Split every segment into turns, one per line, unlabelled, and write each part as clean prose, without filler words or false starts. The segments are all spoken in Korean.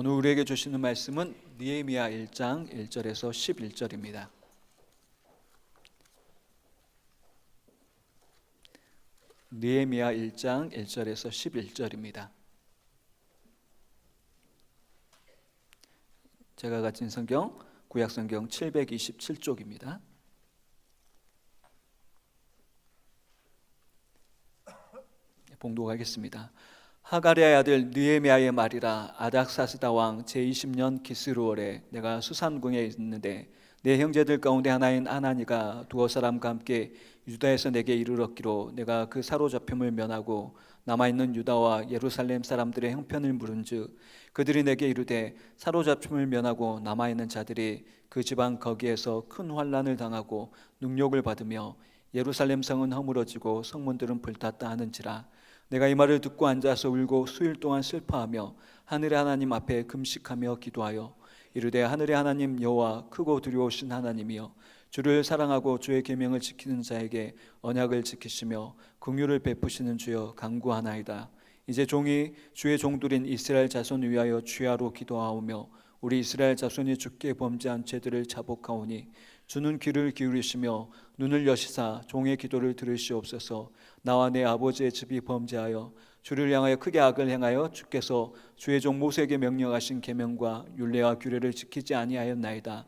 오늘 우리에게 주시는 말씀은 느헤미야 1장 1절에서 11절입니다. 느헤미야 1장 1절에서 11절입니다. 제가 가진 성경 구약성경 727쪽입니다. 봉독하겠습니다. 하가랴의 아들 느헤미야의 말이라. 아닥사스다 왕 제20년 기스루월에 내가 수산궁에 있는데 내 형제들 가운데 하나인 아나니가 두어 사람과 함께 유다에서 내게 이르렀기로 내가 그 사로잡힘을 면하고 남아있는 유다와 예루살렘 사람들의 형편을 물은즉 그들이 내게 이르되 사로잡힘을 면하고 남아있는 자들이 그 지방 거기에서 큰 환난을 당하고 능욕을 받으며 예루살렘 성은 허물어지고 성문들은 불탔다 하는지라. 내가 이 말을 듣고 앉아서 울고 수일 동안 슬퍼하며 하늘의 하나님 앞에 금식하며 기도하여 이르되 하늘의 하나님 여호와 크고 두려우신 하나님이여 주를 사랑하고 주의 계명을 지키는 자에게 언약을 지키시며 긍휼을 베푸시는 주여 간구하나이다. 이제 종이 주의 종들인 이스라엘 자손을 위하여 주야로 기도하오며 우리 이스라엘 자손이 주께 범죄한 죄들을 자복하오니 주는 귀를 기울이시며 눈을 여시사 종의 기도를 들으시옵소서. 나와 내 아버지의 집이 범죄하여 주를 향하여 크게 악을 행하여 주께서 주의 종 모세에게 명령하신 계명과 율례와 규례를 지키지 아니하였나이다.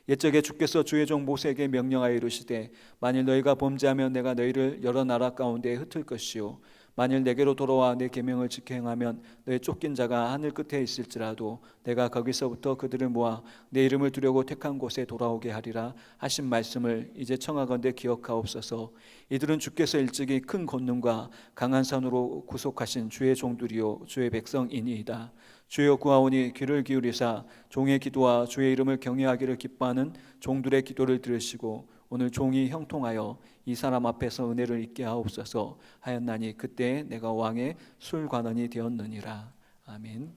옛적에 주께서 주의 종 모세에게 명령하여 이르시되 만일 너희가 범죄하면 내가 너희를 여러 나라 가운데에 흩을 것이요 만일 내게로 돌아와 내 계명을 지켜 행하면 너희 쫓긴 자가 하늘 끝에 있을지라도 내가 거기서부터 그들을 모아 내 이름을 두려고 택한 곳에 돌아오게 하리라 하신 말씀을 이제 청하건대 기억하옵소서. 이들은 주께서 일찍이 큰 권능과 강한 산으로 구속하신 주의 종들이요 주의 백성이니이다. 주여 구하오니 귀를 기울이사 종의 기도와 주의 이름을 경외하기를 기뻐하는 종들의 기도를 들으시고 오늘 종이 형통하여 이 사람 앞에서 은혜를 잊게 하옵소서 하였나니 그때 내가 왕의 술관원이 되었느니라. 아멘.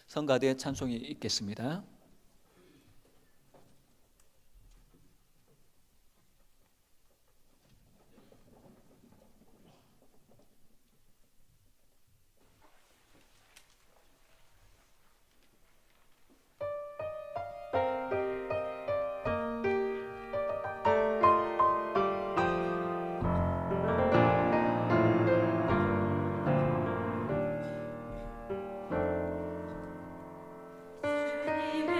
성가대 찬송이 있겠습니다.
주님의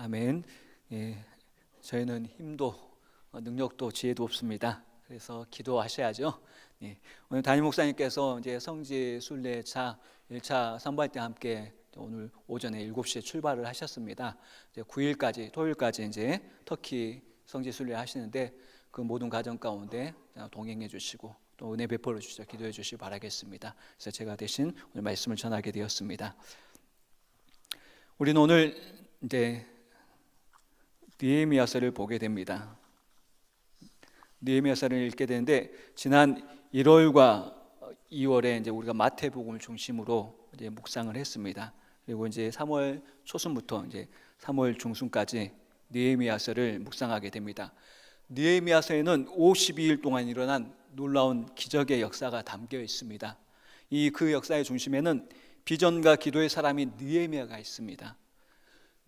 아멘. 예, 저희는 힘도 능력도 지혜도 없습니다. 그래서 기도하셔야죠. 예, 오늘 담임 목사님께서 이제 성지 순례차 1차 선발 때 함께 오늘 오전에 7시에 출발을 하셨습니다. 이제 9일까지 토요일까지 이제 터키 성지 순례 하시는데 그 모든 가정 가운데 동행해 주시고 또 은혜 베풀어 주시고 기도해 주시기 바라겠습니다. 그래서 제가 대신 오늘 말씀을 전하게 되었습니다. 우리는 오늘 이제 느헤미야서를 보게 됩니다. 느헤미야서를 읽게 되는데 지난 1월과 2월에 이제 우리가 마태복음을 중심으로 이제 묵상을 했습니다. 그리고 이제 3월 초순부터 이제 3월 중순까지 느헤미야서를 묵상하게 됩니다. 느헤미야서에는 52일 동안 일어난 놀라운 기적의 역사가 담겨 있습니다. 그 역사의 중심에는 비전과 기도의 사람이 느헤미야가 있습니다.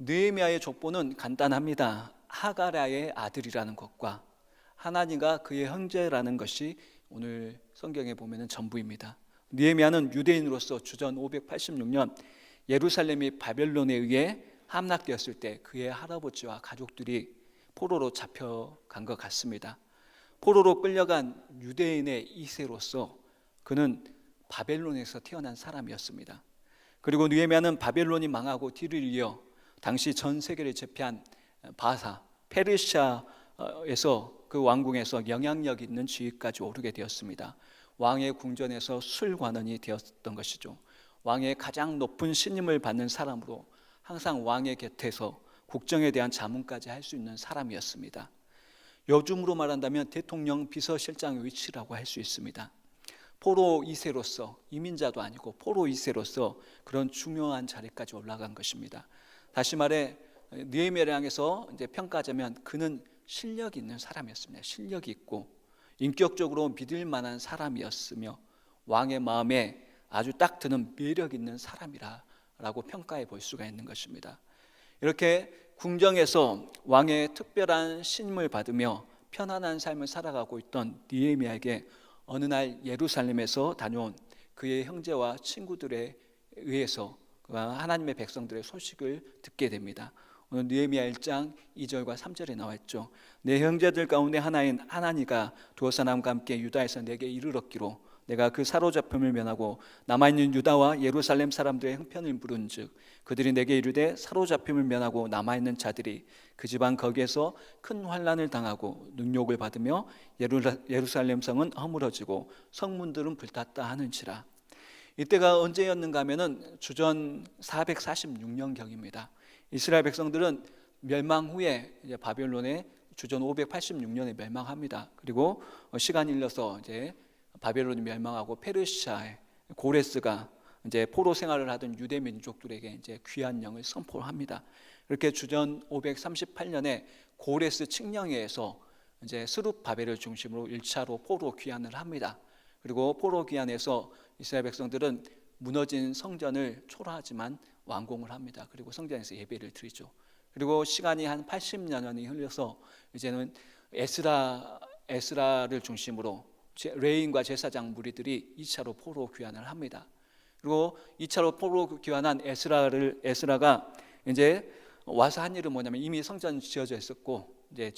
느헤미야의 족보는 간단합니다. 하가랴의 아들이라는 것과 하나님과 그의 형제라는 것이 오늘 성경에 보면 전부입니다. 느헤미야는 유대인으로서 주전 586년 예루살렘이 바벨론에 의해 함락되었을 때 그의 할아버지와 가족들이 포로로 잡혀간 것 같습니다. 포로로 끌려간 유대인의 2세로서 그는 바벨론에서 태어난 사람이었습니다. 그리고 느헤미야는 바벨론이 망하고 뒤를 이어 당시 전 세계를 제패한 바사, 페르시아에서 그 왕궁에서 영향력 있는 지위까지 오르게 되었습니다. 왕의 궁전에서 술관원이 되었던 것이죠. 왕의 가장 높은 신임을 받는 사람으로 항상 왕의 곁에서 국정에 대한 자문까지 할 수 있는 사람이었습니다. 요즘으로 말한다면 대통령 비서실장의 위치라고 할 수 있습니다. 포로 2세로서 이민자도 아니고 포로 2세로서 그런 중요한 자리까지 올라간 것입니다. 다시 말해 느헤미야를 향해서 이제 평가하자면 그는 실력 있는 사람이었습니다. 실력이 있고 인격적으로 믿을 만한 사람이었으며 왕의 마음에 아주 딱 드는 매력 있는 사람이라고 평가해 볼 수가 있는 것입니다. 이렇게 궁정에서 왕의 특별한 신임을 받으며 편안한 삶을 살아가고 있던 느헤미야에게 어느 날 예루살렘에서 다녀온 그의 형제와 친구들에 의해서 하나님의 백성들의 소식을 듣게 됩니다. 오늘 느헤미야 1장 2절과 3절에 나와 있죠. 내 형제들 가운데 하나인 하나니가 두어 사람과 함께 유다에서 내게 이르렀기로 내가 그 사로잡힘을 면하고 남아있는 유다와 예루살렘 사람들의 형편을 물은즉 그들이 내게 이르되 사로잡힘을 면하고 남아있는 자들이 그 집안 거기에서 큰 환난을 당하고 능욕을 받으며 예루살렘 성은 허물어지고 성문들은 불탔다 하는지라. 이때가 언제였는가 하면은 주전 446년경입니다. 이스라엘 백성들은 멸망 후에 이제 바벨론에 주전 586년에 멸망합니다. 그리고 시간이 흘러서 이제 바벨론이 멸망하고 페르시아의 고레스가 이제 포로 생활을 하던 유대 민족들에게 이제 귀한 영을 선포합니다. 이렇게 주전 538년에 고레스 칙령회에서 이제 스룹바벨을 중심으로 1차로 포로 귀환을 합니다. 그리고 포로 귀환에서 이스라엘 백성들은 무너진 성전을 초라하지만 완공을 합니다. 그리고 성전에서 예배를 드리죠. 그리고 시간이 한 80년이 흘러서 이제는 에스라를 중심으로 레인과 제사장 무리들이 2차로 포로 귀환을 합니다. 그리고 2차로 포로 귀환한 에스라가 이제 와서 한 일은 뭐냐면 이미 성전이 지어져 있었고 이제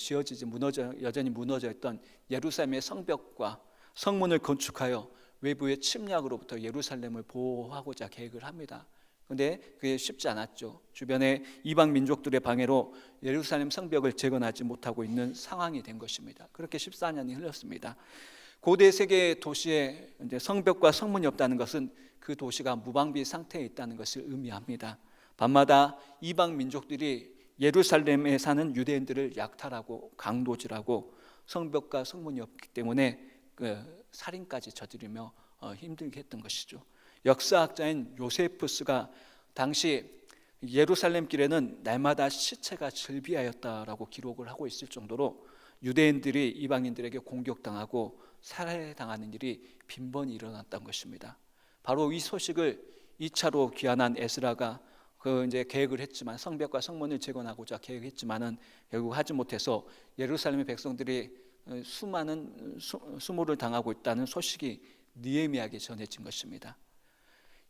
여전히 무너져 있던 예루살렘의 성벽과 성문을 건축하여 외부의 침략으로부터 예루살렘을 보호하고자 계획을 합니다. 그런데 그게 쉽지 않았죠. 주변의 이방 민족들의 방해로 예루살렘 성벽을 재건하지 못하고 있는 상황이 된 것입니다. 그렇게 14년이 흘렀습니다. 고대 세계 도시에 이제 성벽과 성문이 없다는 것은 그 도시가 무방비 상태에 있다는 것을 의미합니다. 밤마다 이방 민족들이 예루살렘에 사는 유대인들을 약탈하고 강도질하고 성벽과 성문이 없기 때문에 살인까지 저지르며 힘들게 했던 것이죠. 역사학자인 요세푸스가 당시 예루살렘 길에는 날마다 시체가 즐비하였다라고 기록을 하고 있을 정도로 유대인들이 이방인들에게 공격당하고 살해당하는 일이 빈번히 일어났던 것입니다. 바로 이 소식을 2차로 귀환한 에스라가 이제 계획을 했지만 성벽과 성문을 재건하고자 계획했지만은 결국 하지 못해서 예루살렘의 백성들이 수많은 수모를 당하고 있다는 소식이 느헤미야에게 전해진 것입니다.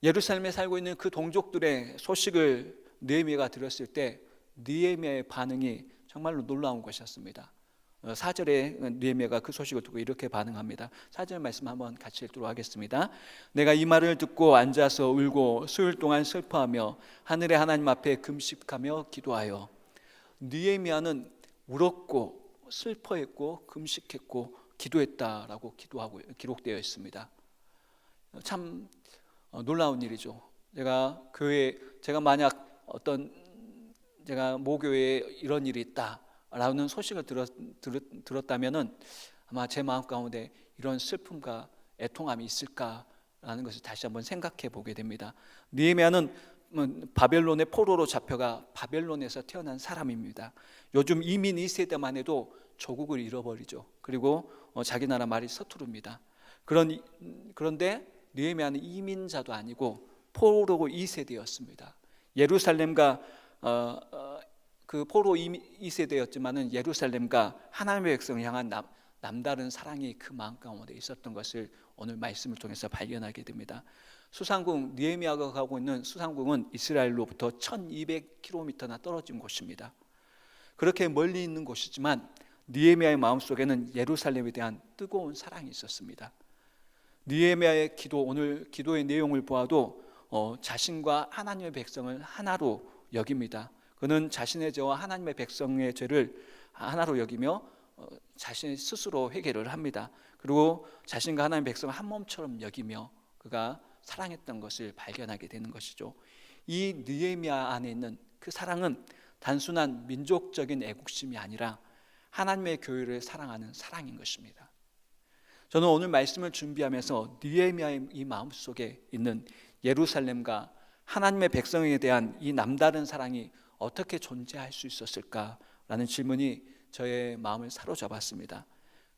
예루살렘에 살고 있는 그 동족들의 소식을 느헤미야가 들었을 때 느헤미야의 반응이 정말로 놀라운 것이었습니다. 4절에 느헤미야가 그 소식을 듣고 이렇게 반응합니다. 4절 말씀 한번 같이 읽도록 하겠습니다. 내가 이 말을 듣고 앉아서 울고 수일 동안 슬퍼하며 하늘의 하나님 앞에 금식하며 기도하여. 느헤미야는 울었고 슬퍼했고 금식했고 기도했다라고 기록되어 있습니다. 참 놀라운 일이죠. 제가 만약 제가 모교회에 이런 일이 있다라는 소식을 들었다면은 아마 제 마음 가운데 이런 슬픔과 애통함이 있을까라는 것을 다시 한번 생각해 보게 됩니다. 느헤미야는 바벨론의 포로로 잡혀가 바벨론에서 태어난 사람입니다. 요즘 이민 2세대만 해도 조국을 잃어버리죠. 그리고 자기 나라 말이 서투릅니다. 그런데 느헤미야는 이민자도 아니고 포로 2세대였습니다. 예루살렘과 그 포로 2세대였지만은 예루살렘과 하나님의 백성을 향한 남다른 사랑이 그 마음 가운데 있었던 것을 오늘 말씀을 통해서 발견하게 됩니다. 수상궁, 느헤미야가 가고 있는 수상궁은 이스라엘로부터 1200km나 떨어진 곳입니다. 그렇게 멀리 있는 곳이지만 느헤미야의 마음속에는 예루살렘에 대한 뜨거운 사랑이 있었습니다. 느헤미야의 기도, 오늘 기도의 내용을 보아도 자신과 하나님의 백성을 하나로 여깁니다. 그는 자신의 죄와 하나님의 백성의 죄를 하나로 여기며 자신 스스로 회개를 합니다. 그리고 자신과 하나님의 백성을 한 몸처럼 여기며 그가 사랑했던 것을 발견하게 되는 것이죠. 이 느헤미야 안에 있는 그 사랑은 단순한 민족적인 애국심이 아니라 하나님의 교회를 사랑하는 사랑인 것입니다. 저는 오늘 말씀을 준비하면서 느헤미야의 이 마음속에 있는 예루살렘과 하나님의 백성에 대한 이 남다른 사랑이 어떻게 존재할 수 있었을까라는 질문이 저의 마음을 사로잡았습니다.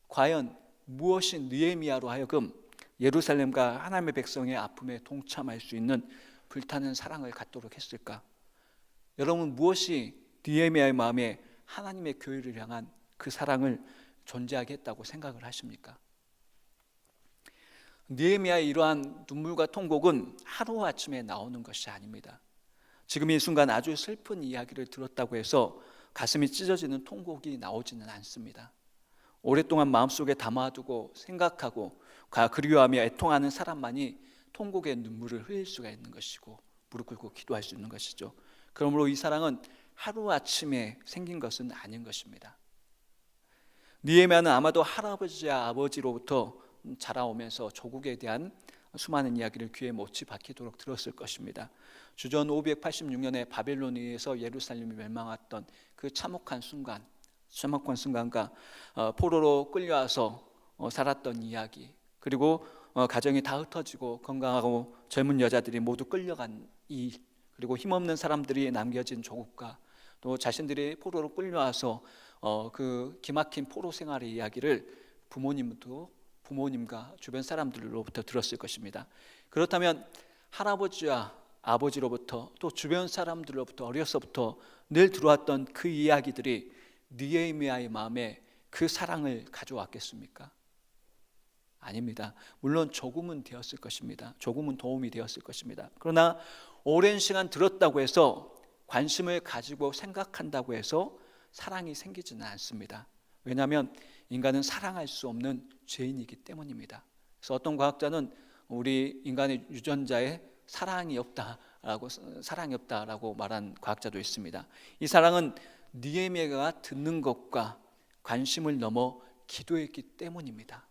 과연 무엇이 느헤미야로 하여금 예루살렘과 하나님의 백성의 아픔에 동참할 수 있는 불타는 사랑을 갖도록 했을까? 여러분, 무엇이 느헤미야의 마음에 하나님의 교회를 향한 그 사랑을 존재하게 했다고 생각을 하십니까? 느헤미야의 이러한 눈물과 통곡은 하루아침에 나오는 것이 아닙니다. 지금 이 순간 아주 슬픈 이야기를 들었다고 해서 가슴이 찢어지는 통곡이 나오지는 않습니다. 오랫동안 마음속에 담아두고 생각하고 그리워하며 애통하는 사람만이 통곡의 눈물을 흘릴 수가 있는 것이고 무릎 꿇고 기도할 수 있는 것이죠. 그러므로 이 사랑은 하루아침에 생긴 것은 아닌 것입니다. 느헤미야는 아마도 할아버지와 아버지로부터 자라오면서 조국에 대한 수많은 이야기를 귀에 못이 박히도록 들었을 것입니다. 주전 586년에 바벨론에 의해서 예루살렘이 멸망했던 그 참혹한 순간과 포로로 끌려와서 살았던 이야기, 그리고 가정이 다 흩어지고 건강하고 젊은 여자들이 모두 끌려간 일, 그리고 힘없는 사람들이 남겨진 조국과 또 자신들이 포로로 끌려와서 그 기막힌 포로 생활의 이야기를 부모님과 주변 사람들로부터 들었을 것입니다. 그렇다면 할아버지와 아버지로부터 또 주변 사람들로부터 어려서부터 늘 들어왔던 그 이야기들이 느헤미야의 마음에 그 사랑을 가져왔겠습니까? 아닙니다. 물론 조금은 되었을 것입니다. 조금은 도움이 되었을 것입니다. 그러나 오랜 시간 들었다고 해서 관심을 가지고 생각한다고 해서 사랑이 생기지는 않습니다. 왜냐하면 인간은 사랑할 수 없는 죄인이기 때문입니다. 그래서 어떤 과학자는 우리 인간의 유전자에 사랑이 없다라고 말한 과학자도 있습니다. 이 사랑은 느헤미야가 듣는 것과 관심을 넘어 기도했기 때문입니다.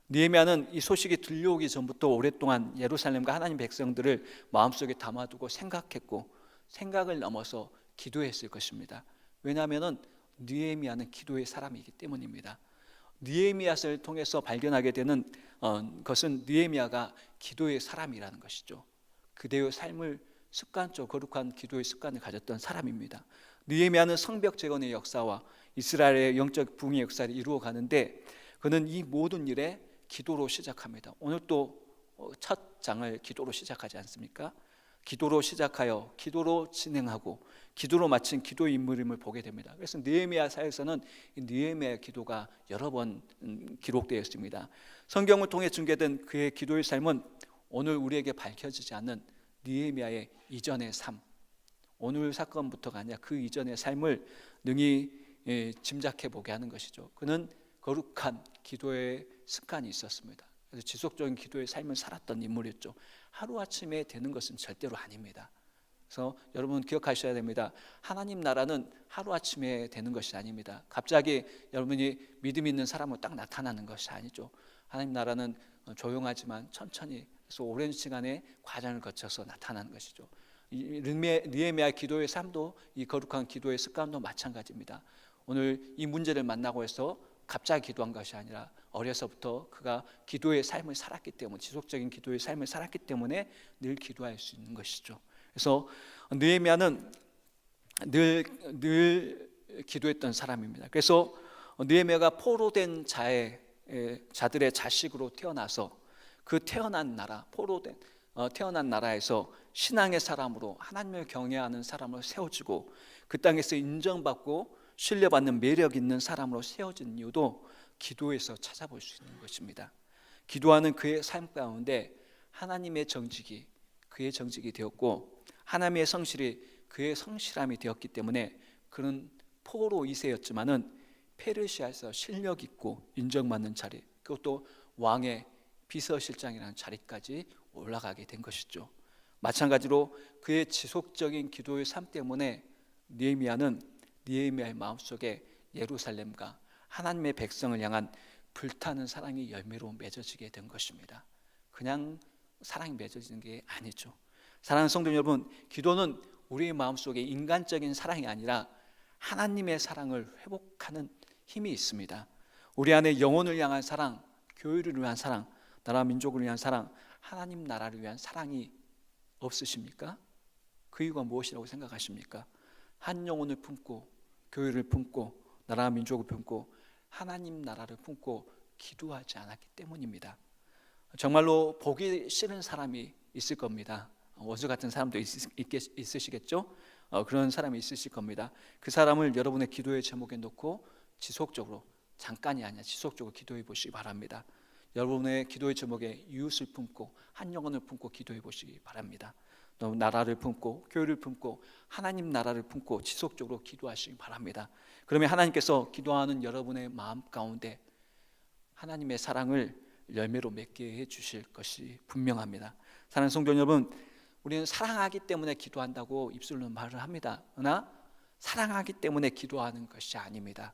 느헤미야는 이 소식이 들려오기 전부터 오랫동안 예루살렘과 하나님 백성들을 마음속에 담아두고 생각했고 생각을 넘어서 기도했을 것입니다. 왜냐하면 느헤미야는 기도의 사람이기 때문입니다. 느헤미야를 통해서 발견하게 되는 것은 느헤미야가 기도의 사람이라는 것이죠. 그대의 삶을 습관적으로 거룩한 기도의 습관을 가졌던 사람입니다. 느헤미야는 성벽 재건의 역사와 이스라엘의 영적 부흥의 역사를 이루어 가는데 그는 이 모든 일에 기도로 시작합니다. 오늘 또 첫 장을 기도로 시작하지 않습니까? 기도로 시작하여 기도로 진행하고 기도로 마친 기도의 인물임을 보게 됩니다. 그래서 느헤미야서에서는 느헤미야의 기도가 여러 번 기록되어 있습니다. 성경을 통해 중계된 그의 기도의 삶은 오늘 우리에게 밝혀지지 않는 느헤미야의 이전의 삶, 오늘 사건부터가 아니라 그 이전의 삶을 능히 짐작해 보게 하는 것이죠. 그는 거룩한 기도의 습관이 있었습니다. 그래서 지속적인 기도의 삶을 살았던 인물이었죠. 하루아침에 되는 것은 절대로 아닙니다. 그래서 여러분 기억하셔야 됩니다. 하나님 나라는 하루아침에 되는 것이 아닙니다. 갑자기 여러분이 믿음 있는 사람으로 딱 나타나는 것이 아니죠. 하나님 나라는 조용하지만 천천히 그래서 오랜 시간의 과정을 거쳐서 나타나는 것이죠. 느헤미야 기도의 삶도 이 거룩한 기도의 습관도 마찬가지입니다. 오늘 이 문제를 만나고 해서 갑자기 기도한 것이 아니라 어려서부터 그가 기도의 삶을 살았기 때문에 지속적인 기도의 삶을 살았기 때문에 늘 기도할 수 있는 것이죠. 그래서 느헤미야는 늘 기도했던 사람입니다. 그래서 느헤미야가 포로된 자들의 자식으로 태어나서 그 태어난 나라에서 신앙의 사람으로 하나님을 경외하는 사람으로 세워지고 그 땅에서 인정받고 신뢰받는 매력 있는 사람으로 세워진 이유도 기도에서 찾아볼 수 있는 것입니다. 기도하는 그의 삶 가운데 하나님의 정직이 그의 정직이 되었고 하나님의 성실이 그의 성실함이 되었기 때문에 그는 포로 2세였지만은 페르시아에서 실력 있고 인정받는 자리, 그것도 왕의 비서실장이라는 자리까지 올라가게 된 것이죠. 마찬가지로 그의 지속적인 기도의 삶 때문에 느헤미야의 마음속에 예루살렘과 하나님의 백성을 향한 불타는 사랑이 열매로 맺어지게 된 것입니다. 그냥 사랑이 맺어지는 게 아니죠. 사랑하는 성도 여러분, 기도는 우리의 마음속에 인간적인 사랑이 아니라 하나님의 사랑을 회복하는 힘이 있습니다. 우리 안에 영혼을 향한 사랑, 교회를 위한 사랑, 나라 민족을 위한 사랑, 하나님 나라를 위한 사랑이 없으십니까? 그 이유가 무엇이라고 생각하십니까? 한 영혼을 품고 교회를 품고 나라 민족을 품고 하나님 나라를 품고 기도하지 않았기 때문입니다. 정말로 보기 싫은 사람이 있을 겁니다. 원수 같은 사람도 있으시겠죠? 그런 사람이 있으실 겁니다. 그 사람을 여러분의 기도의 제목에 놓고 지속적으로, 잠깐이 아니라 지속적으로 기도해 보시기 바랍니다. 여러분의 기도의 제목에 이웃을 품고 한 영혼을 품고 기도해 보시기 바랍니다. 또 나라를 품고 교회를 품고 하나님 나라를 품고 지속적으로 기도하시기 바랍니다. 그러면 하나님께서 기도하는 여러분의 마음 가운데 하나님의 사랑을 열매로 맺게 해 주실 것이 분명합니다. 사랑하는 성도 여러분, 우리는 사랑하기 때문에 기도한다고 입술로 말을 합니다. 그러나 사랑하기 때문에 기도하는 것이 아닙니다.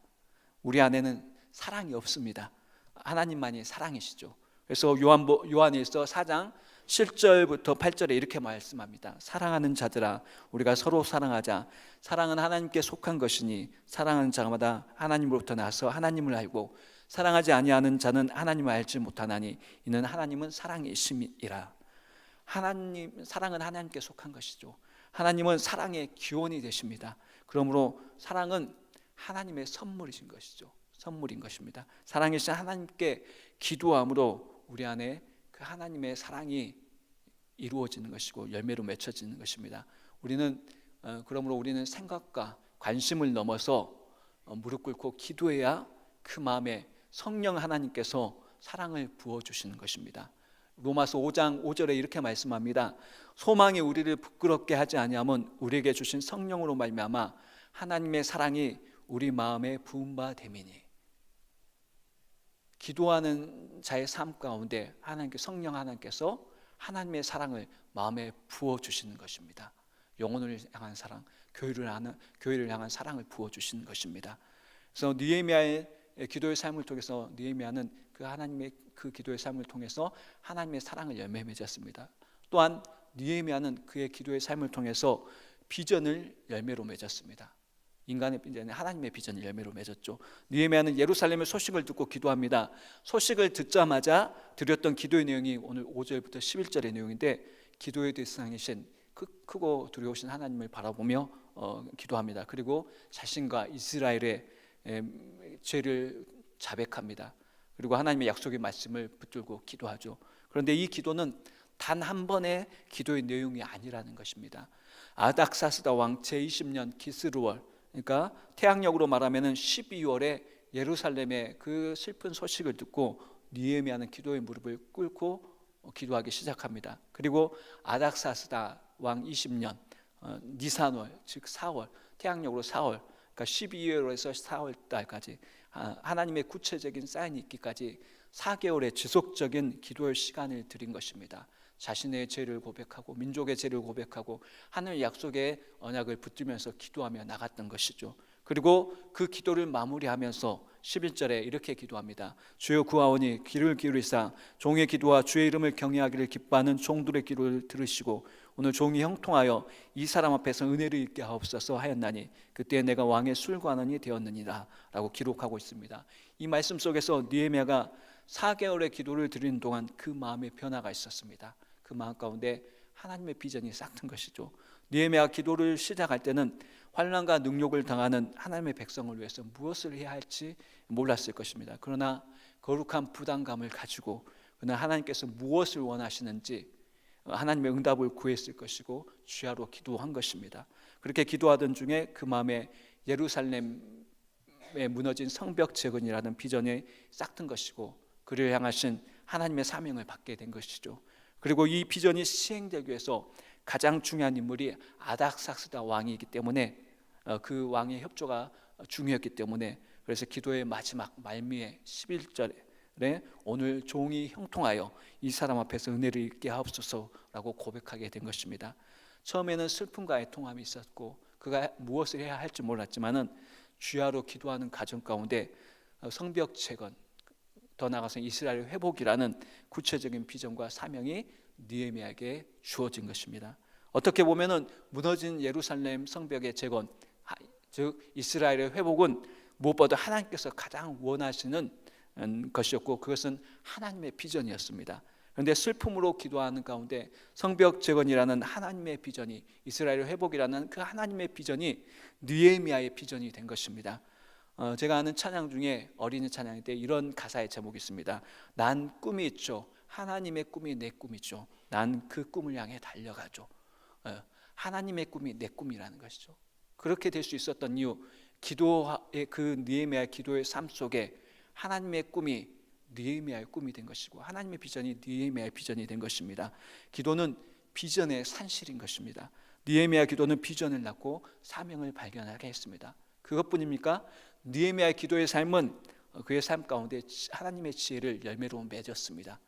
우리 안에는 사랑이 없습니다. 하나님만이 사랑이시죠. 그래서 요한일서 4장 7절부터 8절에 이렇게 말씀합니다. 사랑하는 자들아, 우리가 서로 사랑하자. 사랑은 하나님께 속한 것이니 사랑하는 자마다 하나님으로부터 나서 하나님을 알고 사랑하지 아니하는 자는 하나님을 알지 못하나니 이는 하나님은 사랑이심이라. 사랑은 하나님께 속한 것이죠. 하나님은 사랑의 기원이 되십니다. 그러므로 사랑은 하나님의 선물이신 것이죠. 선물인 것입니다. 사랑이신 하나님께 기도함으로 우리 안에 그 하나님의 사랑이 이루어지는 것이고 열매로 맺혀지는 것입니다. 그러므로 우리는 생각과 관심을 넘어서 무릎 꿇고 기도해야 그 마음에 성령 하나님께서 사랑을 부어주시는 것입니다. 로마서 5장 5절에 이렇게 말씀합니다. 소망이 우리를 부끄럽게 하지 아니하면 우리에게 주신 성령으로 말미암아 하나님의 사랑이 우리 마음에 부은 바 됨이니. 기도하는 자의 삶 가운데 성령 하나님께서 하나님의 사랑을 마음에 부어주시는 것입니다. 영혼을 향한 사랑, 교회를 향한 사랑을 부어주시는 것입니다. 그래서 느헤미야의 기도의 삶을 통해서 느헤미야는 그 하나님의 그 기도의 삶을 통해서 하나님의 사랑을 열매 맺었습니다. 또한 느헤미야는 그의 기도의 삶을 통해서 비전을 열매로 맺었습니다. 인간의 비전이 하나님의 비전을 열매로 맺었죠. 느헤미야는 예루살렘의 소식을 듣고 기도합니다. 소식을 듣자마자 드렸던 기도의 내용이 오늘 5절부터 11절의 내용인데 기도의 대상이신 크고 두려우신 하나님을 바라보며 기도합니다. 그리고 자신과 이스라엘의 죄를 자백합니다. 그리고 하나님의 약속의 말씀을 붙들고 기도하죠. 그런데 이 기도는 단 한 번의 기도의 내용이 아니라는 것입니다. 아닥사스다 왕 제20년 기스루월, 그러니까 태양력으로 말하면 12월에 예루살렘의 그 슬픈 소식을 듣고 느헤미야는 기도의 무릎을 꿇고 기도하기 시작합니다. 그리고 아닥사스다 왕 20년 니산월, 즉 4월, 태양력으로 4월, 그러니까 12월에서 4월 달까지 하나님의 구체적인 사인이 있기까지 4개월의 지속적인 기도의 시간을 드린 것입니다. 자신의 죄를 고백하고 민족의 죄를 고백하고 하늘 약속의 언약을 붙들면서 기도하며 나갔던 것이죠. 그리고 그 기도를 마무리하면서 11절에 이렇게 기도합니다. 주여 구하오니 귀를 기울이사 종의 기도와 주의 이름을 경외하기를 기뻐하는 종들의 기도를 들으시고 오늘 종이 형통하여 이 사람 앞에서 은혜를 입게 하옵소서 하였나니 그때 내가 왕의 술관원이 되었느니라 라고 기록하고 있습니다. 이 말씀 속에서 느헤미야가 4개월의 기도를 드리는 동안 그 마음의 변화가 있었습니다. 그 마음 가운데 하나님의 비전이 싹튼 것이죠. 느헤미야가 기도를 시작할 때는 환난과 능욕을 당하는 하나님의 백성을 위해서 무엇을 해야 할지 몰랐을 것입니다. 그러나 거룩한 부담감을 가지고 그러나 하나님께서 무엇을 원하시는지 하나님의 응답을 구했을 것이고 주야로 기도한 것입니다. 그렇게 기도하던 중에 그 마음에 예루살렘에 무너진 성벽 재건이라는 비전이 싹튼 것이고 그를 향하신 하나님의 사명을 받게 된 것이죠. 그리고 이 비전이 시행되기 위해서 가장 중요한 인물이 아닥사스다 왕이기 때문에 그 왕의 협조가 중요했기 때문에 그래서 기도의 마지막 말미에 11절에 오늘 종이 형통하여 이 사람 앞에서 은혜를 입게 하옵소서라고 고백하게 된 것입니다. 처음에는 슬픔과 애통함이 있었고 그가 무엇을 해야 할지 몰랐지만은 주야로 기도하는 가정 가운데 성벽 재건, 더 나아가서 이스라엘 회복이라는 구체적인 비전과 사명이 느헤미야에게 주어진 것입니다. 어떻게 보면은 무너진 예루살렘 성벽의 재건, 즉 이스라엘의 회복은 무엇보다 하나님께서 가장 원하시는 것이었고 그것은 하나님의 비전이었습니다. 그런데 슬픔으로 기도하는 가운데 성벽 재건이라는 하나님의 비전이, 이스라엘의 회복이라는 그 하나님의 비전이 느헤미야의 비전이 된 것입니다. 제가 아는 찬양 중에 어린이 찬양일 때 이런 가사의 제목이 있습니다. 난 꿈이 있죠. 하나님의 꿈이 내 꿈이죠. 난 그 꿈을 향해 달려가죠. 하나님의 꿈이 내 꿈이라는 것이죠. 그렇게 될 수 있었던 이유, 기도의 그 느헤미야의 기도의 삶 속에 하나님의 꿈이 느헤미야의 꿈이 된 것이고 하나님의 비전이 느헤미야의 비전이 된 것입니다. 기도는 비전의 산실인 것입니다. 느헤미야 기도는 비전을 낳고 사명을 발견하게 했습니다. 그것뿐입니까? 느헤미야의 기도의 삶은 그의 삶 가운데 하나님의 지혜를 열매로 맺었습니다.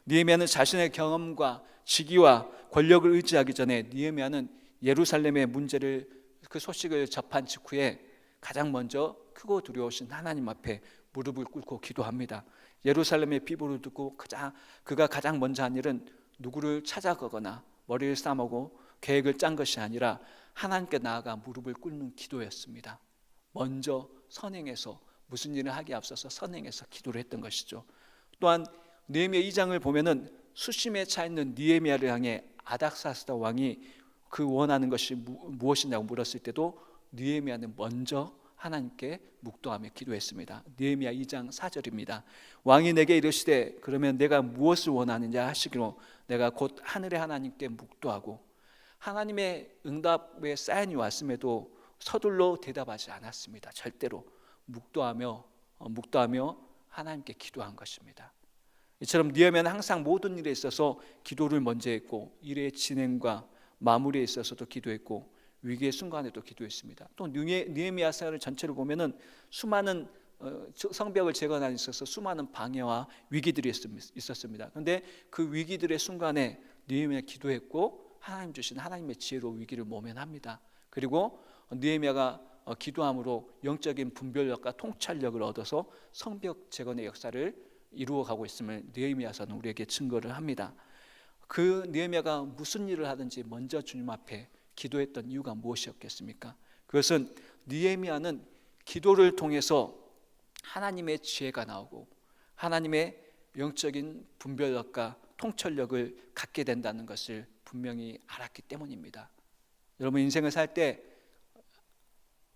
느헤미야는 자신의 경험과 직위와 권력을 의지하기 전에 느헤미야는 예루살렘의 문제를 그 소식을 접한 직후에 가장 먼저 크고 두려우신 하나님 앞에 무릎을 꿇고 기도합니다. 예루살렘의 비보를 듣고 그가 가장 먼저 한 일은 누구를 찾아가거나 머리를 싸매고 계획을 짠 것이 아니라 하나님께 나아가 무릎을 꿇는 기도였습니다. 먼저 선행해서 무슨 일을 하기에 앞서서 선행해서 기도를 했던 것이죠. 또한 느헤미야 2장을 보면은 수심에 차 있는 느헤미야를 향해 아닥사스다 왕이 그 원하는 것이 무엇이냐고 물었을 때도 느헤미야는 먼저 하나님께 묵도하며 기도했습니다. 느헤미야 2장 4절입니다. 왕이 내게 이르시되 그러면 내가 무엇을 원하느냐 하시기로 내가 곧 하늘의 하나님께 묵도하고 하나님의 응답의 사인이 왔음에도 서둘러 대답하지 않았습니다. 절대로 묵도하며 하나님께 기도한 것입니다. 이처럼 느헤미야는 항상 모든 일에 있어서 기도를 먼저 했고 일의 진행과 마무리에 있어서도 기도했고 위기의 순간에도 기도했습니다. 또 느헤미야 사를 전체를 보면은 수많은 성벽을 재건하는 데 있어서 수많은 방해와 위기들이 있었습니다. 그런데 그 위기들의 순간에 느헤미야 기도했고 하나님 주신 하나님의 지혜로 위기를 모면합니다. 그리고 느헤미야가 기도함으로 영적인 분별력과 통찰력을 얻어서 성벽 재건의 역사를 이루어가고 있음을 느헤미야서는 우리에게 증거를 합니다. 그 느헤미야가 무슨 일을 하든지 먼저 주님 앞에 기도했던 이유가 무엇이었겠습니까? 그것은 느헤미야는 기도를 통해서 하나님의 지혜가 나오고 하나님의 영적인 분별력과 통찰력을 갖게 된다는 것을 분명히 알았기 때문입니다. 여러분 인생을 살 때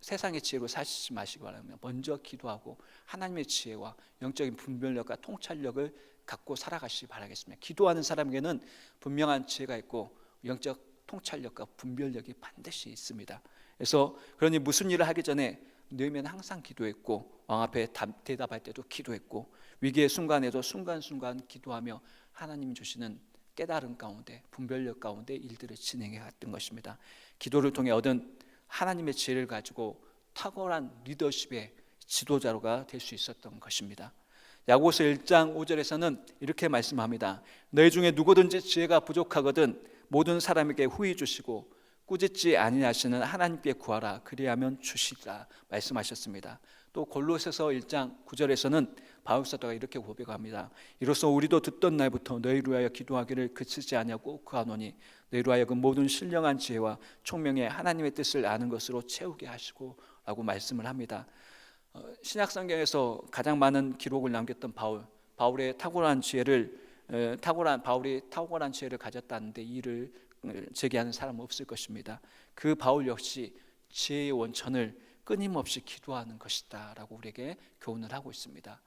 세상의 지혜로 사시지 마시기 바랍니다. 먼저 기도하고 하나님의 지혜와 영적인 분별력과 통찰력을 갖고 살아가시기 바라겠습니다. 기도하는 사람에게는 분명한 지혜가 있고 영적 통찰력과 분별력이 반드시 있습니다. 그래서 그러니 무슨 일을 하기 전에 느헤미야는 항상 기도했고 왕 앞에 대답할 때도 기도했고 위기의 순간에도 순간순간 기도하며 하나님 주시는 깨달음 가운데 분별력 가운데 일들을 진행해 갔던 것입니다. 기도를 통해 얻은 하나님의 지혜를 가지고 탁월한 리더십의 지도자가 될 수 있었던 것입니다. 야고보서 1장 5절에서는 이렇게 말씀합니다. 너희 중에 누구든지 지혜가 부족하거든 모든 사람에게 후히 주시고 꾸짖지 아니하시는 하나님께 구하라 그리하면 주시리라 말씀하셨습니다. 또 골로새서 1장 9절에서는 바울 사도가 이렇게 고백합니다. 이로써 우리도 듣던 날부터 너희를 위하여 기도하기를 그치지 아니하고 구하노니 너희로 하여금 모든 신령한 지혜와 총명의 하나님의 뜻을 아는 것으로 채우게 하시고 라고 말씀을 합니다. 신약 성경에서 가장 많은 기록을 남겼던 바울의 탁월한 지혜를 바울이 탁월한 지혜를 가졌다는데 이를 제기하는 사람은 없을 것입니다. 그 바울 역시 지혜의 원천을 끊임없이 기도하는 것이다 라고 우리에게 교훈을 하고 있습니다.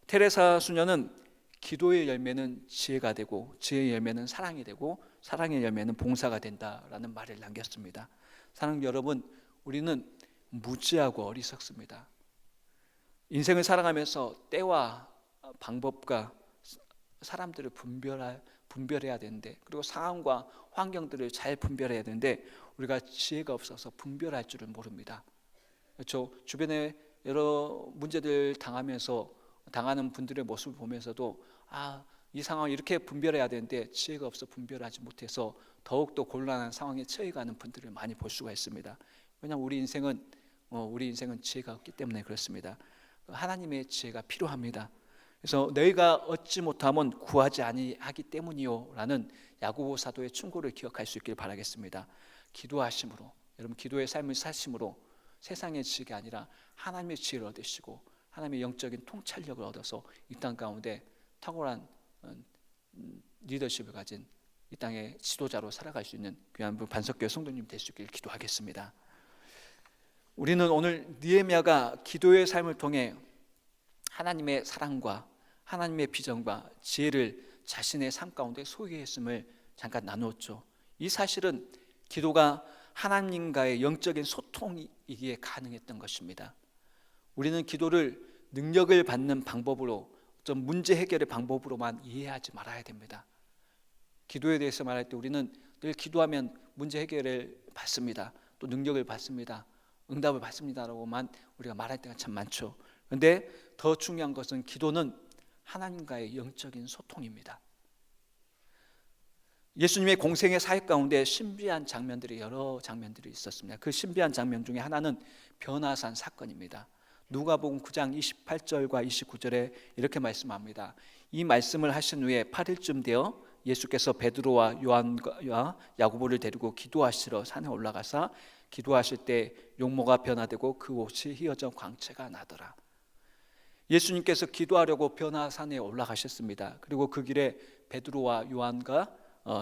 테레사 수녀는 기도의 열매는 지혜가 되고 지혜의 열매는 사랑이 되고 사랑의 열매는 봉사가 된다라는 말을 남겼습니다. 사랑하는 여러분, 우리는 무지하고 어리석습니다. 인생을 살아가면서 때와 방법과 사람들을 분별해야 되는데, 그리고 상황과 환경들을 잘 분별해야 되는데 우리가 지혜가 없어서 분별할 줄을 모릅니다. 그렇죠? 주변에 여러 문제들 당하는 분들의 모습을 보면서도 이 상황을 이렇게 분별해야 되는데 지혜가 없어 분별하지 못해서 더욱더 곤란한 상황에 처해가는 분들을 많이 볼 수가 있습니다. 왜냐하면 우리 인생은 지혜가 없기 때문에 그렇습니다. 하나님의 지혜가 필요합니다. 그래서 너희가 얻지 못하면 구하지 아니하기 때문이요 라는 야고보 사도의 충고를 기억할 수 있길 바라겠습니다. 기도하심으로, 여러분 기도의 삶을 사심으로 세상의 지혜가 아니라 하나님의 지혜를 얻으시고 하나님의 영적인 통찰력을 얻어서 이 땅 가운데 탁월한 리더십을 가진 이 땅의 지도자로 살아갈 수 있는 귀한 반석교회 성도님 될 수 있길 기도하겠습니다. 우리는 오늘 느헤미야가 기도의 삶을 통해 하나님의 사랑과 하나님의 비전과 지혜를 자신의 삶 가운데 소유했음을 잠깐 나누었죠. 이 사실은 기도가 하나님과의 영적인 소통이기에 가능했던 것입니다. 우리는 기도를 능력을 받는 방법으로, 좀 문제 해결의 방법으로만 이해하지 말아야 됩니다. 기도에 대해서 말할 때 우리는 늘 기도하면 문제 해결을 받습니다. 또 능력을 받습니다. 응답을 받습니다라고만 우리가 말할 때가 참 많죠. 그런데 더 중요한 것은 기도는 하나님과의 영적인 소통입니다. 예수님의 공생의 사역 가운데 신비한 여러 장면들이 있었습니다. 그 신비한 장면 중에 하나는 변화산 사건입니다. 누가복음 9장 28절과 29절에 이렇게 말씀합니다. 이 말씀을 하신 후에 8일쯤 되어 예수께서 베드로와 요한과 야고보를 데리고 기도하시러 산에 올라가사 기도하실 때 용모가 변화되고 그 옷이 휘어져 광채가 나더라. 예수님께서 기도하려고 변화산에 올라가셨습니다. 그리고 그 길에 베드로와 요한과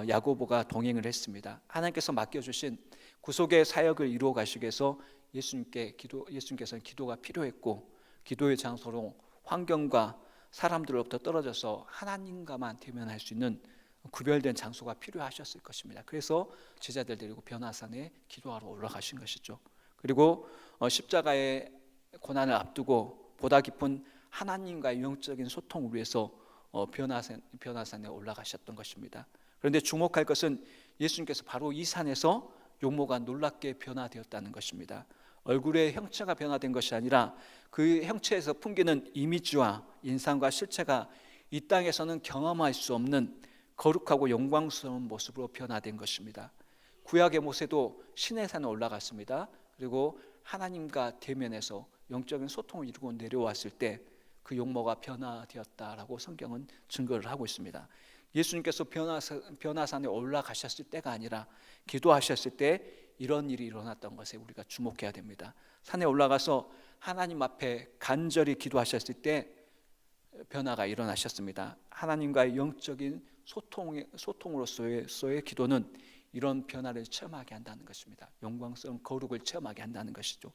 야고보가 동행을 했습니다. 하나님께서 맡겨주신 구속의 사역을 이루어 가시기 위해서 예수님께서는 기도가 필요했고, 기도의 장소로 환경과 사람들로부터 떨어져서 하나님과만 대면할 수 있는 구별된 장소가 필요하셨을 것입니다. 그래서 제자들 데리고 변화산에 기도하러 올라가신 것이죠. 그리고 십자가의 고난을 앞두고 보다 깊은 하나님과의 영적인 소통을 위해서 변화산에 올라가셨던 것입니다. 그런데 주목할 것은 예수님께서 바로 이 산에서 용모가 놀랍게 변화되었다는 것입니다. 얼굴의 형체가 변화된 것이 아니라 그 형체에서 풍기는 이미지와 인상과 실체가 이 땅에서는 경험할 수 없는 거룩하고 영광스러운 모습으로 변화된 것입니다. 구약의 모세도 신의 산에 올라갔습니다. 그리고 하나님과 대면해서 영적인 소통을 이루고 내려왔을 때 그 용모가 변화되었다라고 성경은 증거를 하고 있습니다. 예수님께서 변화산에 올라가셨을 때가 아니라 기도하셨을 때 이런 일이 일어났던 것에 우리가 주목해야 됩니다. 산에 올라가서 하나님 앞에 간절히 기도하셨을 때 변화가 일어나셨습니다. 하나님과의 영적인 소통으로서의 기도는 이런 변화를 체험하게 한다는 것입니다. 영광스러운 거룩을 체험하게 한다는 것이죠.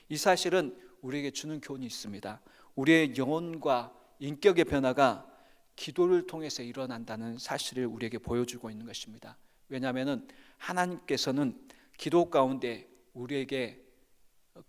이 사실은 우리에게 주는 교훈이 있습니다. 우리의 영혼과 인격의 변화가 기도를 통해서 일어난다는 사실을 우리에게 보여주고 있는 것입니다. 왜냐하면 하나님께서는 기도 가운데 우리에게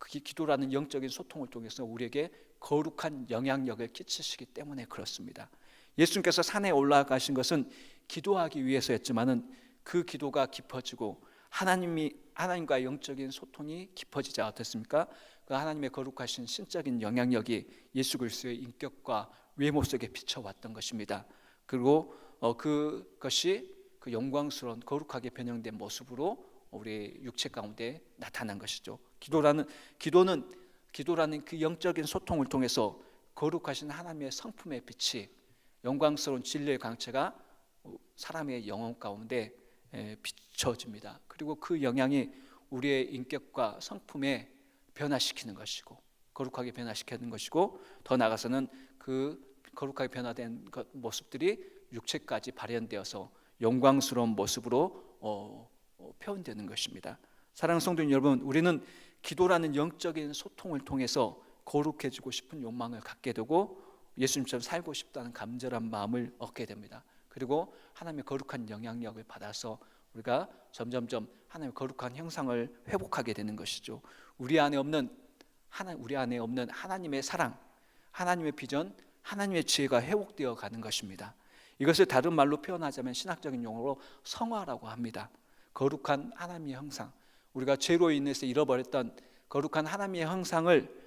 기도라는 영적인 소통을 통해서 우리에게 거룩한 영향력을 끼치시기 때문에 그렇습니다. 예수님께서 산에 올라가신 것은 기도하기 위해서였지만은 그 기도가 깊어지고 하나님과 영적인 소통이 깊어지자 어떻습니까? 그 하나님의 거룩하신 신적인 영향력이 예수 그리스도의 인격과 외모 속에 비춰왔던 것입니다. 그리고 그것이 그 영광스러운 거룩하게 변형된 모습으로 우리 육체 가운데 나타난 것이죠. 기도라는 그 영적인 소통을 통해서 거룩하신 하나님의 성품의 빛이, 영광스러운 진리의 광채가 사람의 영혼 가운데 비춰집니다. 그리고 그 영향이 우리의 인격과 성품에 변화시키는 것이고, 거룩하게 변화시키는 것이고, 더 나아가서는 그 거룩하게 변화된 모습들이 육체까지 발현되어서 영광스러운 모습으로 표현되는 것입니다. 사랑하는 성도님 여러분, 우리는 기도라는 영적인 소통을 통해서 거룩해지고 싶은 욕망을 갖게 되고 예수님처럼 살고 싶다는 간절한 마음을 얻게 됩니다. 그리고 하나님의 거룩한 영향력을 받아서 우리가 점점점 하나님의 거룩한 형상을 회복하게 되는 것이죠. 우리 안에 없는 하나님의 사랑, 하나님의 비전, 하나님의 지혜가 회복되어 가는 것입니다. 이것을 다른 말로 표현하자면 신학적인 용어로 성화라고 합니다. 거룩한 하나님의 형상, 우리가 죄로 인해서 잃어버렸던 거룩한 하나님의 형상을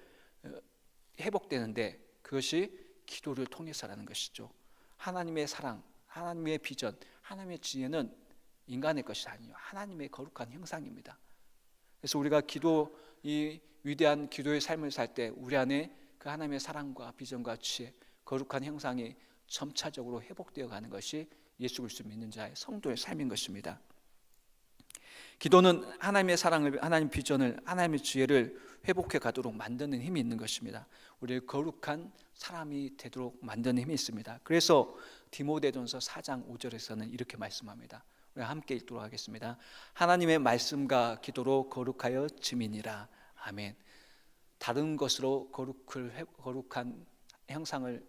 회복되는데 그것이 기도를 통해서라는 것이죠. 하나님의 사랑, 하나님의 비전, 하나님의 지혜는 인간의 것이 아니에요. 하나님의 거룩한 형상입니다. 그래서 우리가 이 위대한 기도의 삶을 살 때 우리 안에 그 하나님의 사랑과 비전과 지혜, 거룩한 형상이 점차적으로 회복되어 가는 것이 예수 그리스도 믿는 자의 성도의 삶인 것입니다. 기도는 하나님의 사랑을, 하나님의 비전을, 하나님의 지혜를 회복해 가도록 만드는 힘이 있는 것입니다. 우리를 거룩한 사람이 되도록 만드는 힘이 있습니다. 그래서 디모데전서 4장 5절에서는 이렇게 말씀합니다. 우리 함께 읽도록 하겠습니다. 하나님의 말씀과 기도로 거룩하여 지미니라. 아멘. 다른 것으로 거룩한 형상을,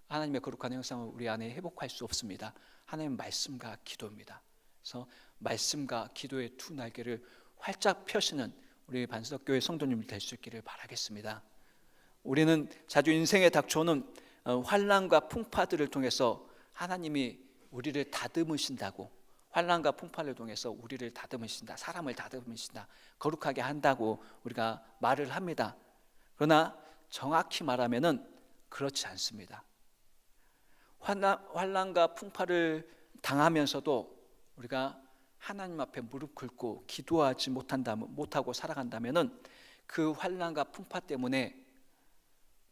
하나님의 거룩한 형상을 우리 안에 회복할 수 없습니다. 하나님의 말씀과 기도입니다. 그래서 말씀과 기도의 두 날개를 활짝 펴시는 우리 반석교회 성도님들 될 수 있기를 바라겠습니다. 우리는 자주 인생에 닥쳐오는 환난과 풍파들을 통해서 하나님이 우리를 다듬으신다고, 환난과 풍파를 통해서 우리를 다듬으신다, 사람을 다듬으신다, 거룩하게 한다고 우리가 말을 합니다. 그러나 정확히 말하면은 그렇지 않습니다. 환난과 풍파를 당하면서도 우리가 하나님 앞에 무릎 꿇고 기도하지 못하고 살아간다면은 그 환난과 풍파 때문에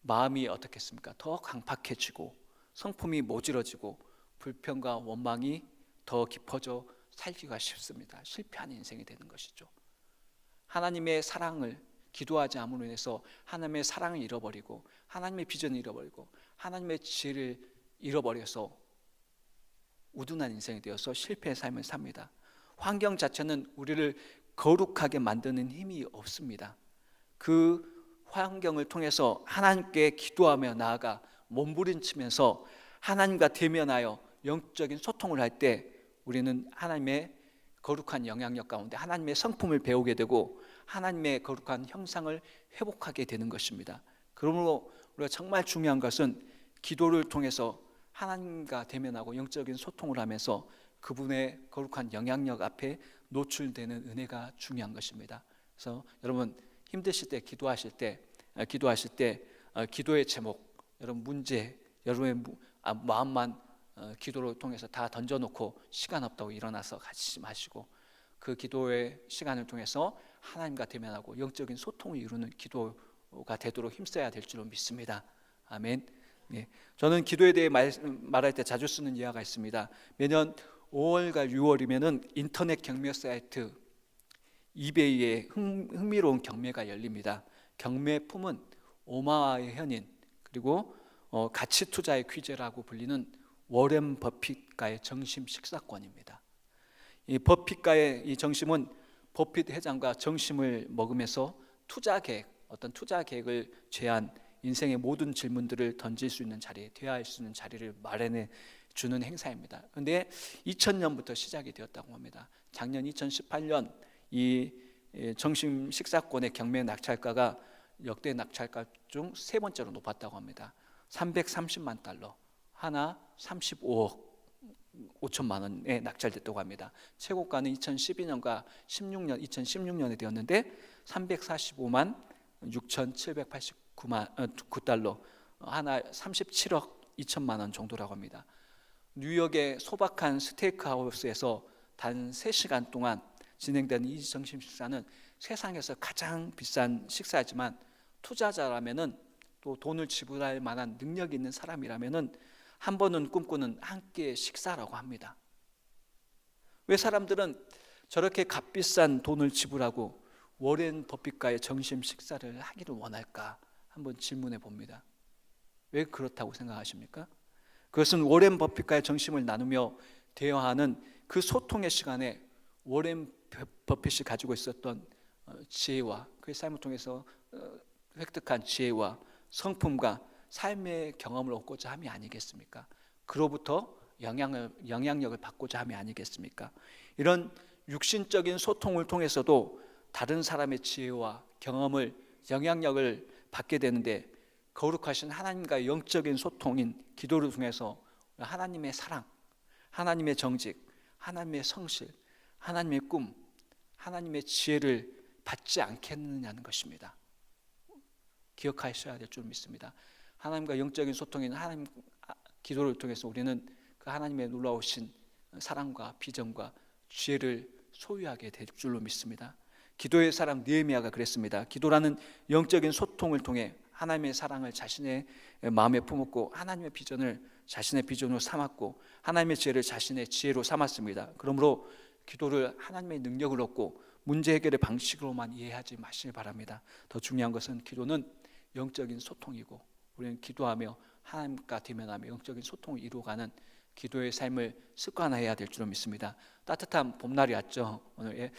마음이 어떻겠습니까? 더 강팍해지고 성품이 모질어지고 불평과 원망이 더 깊어져 살기가 쉽습니다. 실패한 인생이 되는 것이죠. 하나님의 사랑을 기도하지 않음으로 인해서 하나님의 사랑을 잃어버리고 하나님의 비전을 잃어버리고 하나님의 지혜를 잃어버려서 우둔한 인생이 되어서 실패의 삶을 삽니다. 환경 자체는 우리를 거룩하게 만드는 힘이 없습니다. 그 환경을 통해서 하나님께 기도하며 나아가 몸부림치면서 하나님과 대면하여 영적인 소통을 할 때 우리는 하나님의 거룩한 영향력 가운데 하나님의 성품을 배우게 되고 하나님의 거룩한 형상을 회복하게 되는 것입니다. 그러므로 우리가 정말 중요한 것은 기도를 통해서 하나님과 대면하고 영적인 소통을 하면서 그분의 거룩한 영향력 앞에 노출되는 은혜가 중요한 것입니다. 그래서 여러분 힘드실 때 기도하실 때 기도의 제목, 여러분 문제, 여러분의 마음만 기도를 통해서 다 던져놓고 시간 없다고 일어나서 가지 마시고 그 기도의 시간을 통해서 하나님과 대면하고 영적인 소통을 이루는 기도가 되도록 힘써야 될 줄로 믿습니다. 아멘. 네. 저는 기도에 대해 말할 때 자주 쓰는 예화가 있습니다. 매년 5월과 6월이면은 인터넷 경매 사이트 이베이에 흥미로운 경매가 열립니다. 경매품은 오마와의 현인 그리고 가치 투자의 귀재라고 불리는 워렌 버핏가의 정심 식사권입니다. 이 버핏가의 이 정심은 버핏 회장과 정심을 먹으면서 어떤 투자 계획을 제한 인생의 모든 질문들을 던질 수 있는 자리, 대화할 수 있는 자리를 마련해 주는 행사입니다. 그런데 2000년부터 시작이 되었다고 합니다. 작년 2018년 이 정심 식사권의 경매 낙찰가가 역대 낙찰가 중 세 번째로 높았다고 합니다. $330만, 하나 35억 5천만 원에 낙찰됐다고 합니다. 최고가는 2012년과 2016년에 되었는데 345만 6,789달러, 하나 37억 2천만 원 정도라고 합니다. 뉴욕의 소박한 스테이크하우스에서 단 3시간 동안 진행된 이 점심 식사는 세상에서 가장 비싼 식사지만 투자자라면은, 또 돈을 지불할 만한 능력이 있는 사람이라면은 한 번은 꿈꾸는 한 끼의 식사라고 합니다. 왜 사람들은 저렇게 값비싼 돈을 지불하고 워렌 버핏과의 점심 식사를 하기를 원할까? 한번 질문해 봅니다. 왜 그렇다고 생각하십니까? 그것은 워렌 버핏과의 점심을 나누며 대화하는 그 소통의 시간에 워렌 버핏이 가지고 있었던 지혜와 그의 삶을 통해서 획득한 지혜와 성품과 삶의 경험을 얻고자 함이 아니겠습니까? 그로부터 영향력을 받고자 함이 아니겠습니까? 이런 육신적인 소통을 통해서도 다른 사람의 지혜와 경험을, 영향력을 받게 되는데, 거룩하신 하나님과의 영적인 소통인 기도를 통해서 하나님의 사랑, 하나님의 정직, 하나님의 성실, 하나님의 꿈, 하나님의 지혜를 받지 않겠느냐는 것입니다. 기억하셔야 될 줄 믿습니다. 하나님과 영적인 소통인 하나님 기도를 통해서 우리는 그 하나님의 놀라우신 사랑과 비전과 지혜를 소유하게 될 줄로 믿습니다. 기도의 사람 느헤미야가 그랬습니다. 기도라는 영적인 소통을 통해 하나님의 사랑을 자신의 마음에 품었고, 하나님의 비전을 자신의 비전으로 삼았고, 하나님의 지혜를 자신의 지혜로 삼았습니다. 그러므로 기도를 하나님의 능력을 얻고 문제 해결의 방식으로만 이해하지 마시기 바랍니다. 더 중요한 것은 기도는 영적인 소통이고, 우리는 기도하며 하나님과 대면하며 영적인 소통을 이루어가는 기도의 삶을 습관화해야 될 줄로 믿습니다. 따뜻한 봄날이 왔죠. 오늘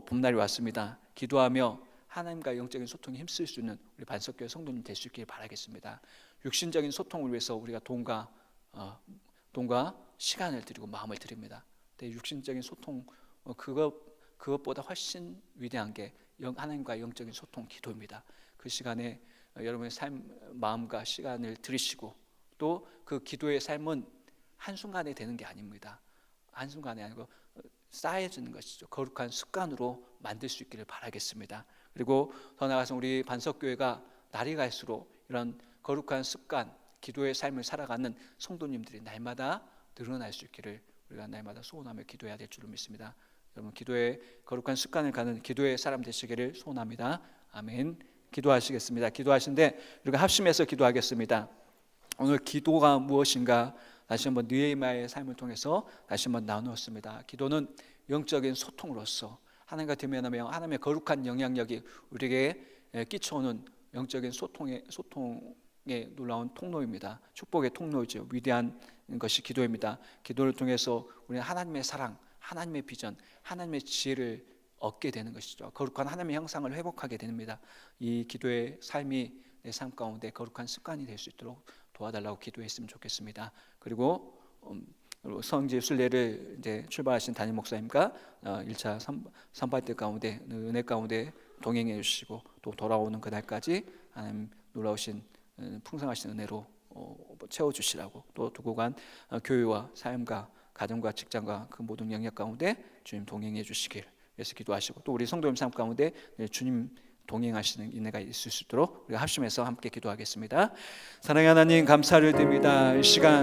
봄날이 왔습니다. 기도하며 하나님과 영적인 소통에 힘쓸 수 있는 우리 반석교회 성도님 될 수 있길 바라겠습니다. 육신적인 소통을 위해서 우리가 돈과 시간을 드리고 마음을 드립니다. 근데 육신적인 소통, 그것보다 훨씬 위대한 게 하나님과 영적인 소통, 기도입니다. 그 시간에 여러분의 마음과 시간을 들이시고, 또 그 기도의 삶은 한순간에 되는 게 아닙니다. 한순간이 아니고 쌓여지는 것이죠. 거룩한 습관으로 만들 수 있기를 바라겠습니다. 그리고 더 나아가서 우리 반석교회가 날이 갈수록 이런 거룩한 습관, 기도의 삶을 살아가는 성도님들이 날마다 늘어날 수 있기를 우리가 날마다 소원하며 기도해야 될 줄로 믿습니다. 여러분, 기도의 거룩한 습관을 가는 기도의 사람 되시기를 소원합니다. 아멘. 기도하시겠습니다. 기도하시는데 우리가 합심해서 기도하겠습니다. 오늘 기도가 무엇인가 다시 한번 느헤미야의 삶을 통해서 다시 한번 나누었습니다. 기도는 영적인 소통으로서 하나님과 대면하며 하나님의 거룩한 영향력이 우리에게 끼쳐오는 영적인 소통의 놀라운 통로입니다. 축복의 통로이죠. 위대한 것이 기도입니다. 기도를 통해서 우리는 하나님의 사랑, 하나님의 비전, 하나님의 지혜를 얻게 되는 것이죠. 거룩한 하나님의 형상을 회복하게 됩니다. 이 기도의 삶이 내 삶 가운데 거룩한 습관이 될 수 있도록 도와달라고 기도했으면 좋겠습니다. 그리고 성지 순례를 이제 출발하신 담임 목사님과 1차 선발대 가운데 은혜 가운데 동행해 주시고, 또 돌아오는 그날까지 하나님 놀라우신 풍성하신 은혜로 채워주시라고, 또 두고 간 교회와 삶과 가정과 직장과 그 모든 영역 가운데 주님 동행해 주시길 위해서 기도하시고, 또 우리 성도님 삶 가운데 주님 동행하시는 인내가 있을 수 있도록 우리가 합심해서 함께 기도하겠습니다. 사랑하는 하나님, 감사를 드립니다. 이 시간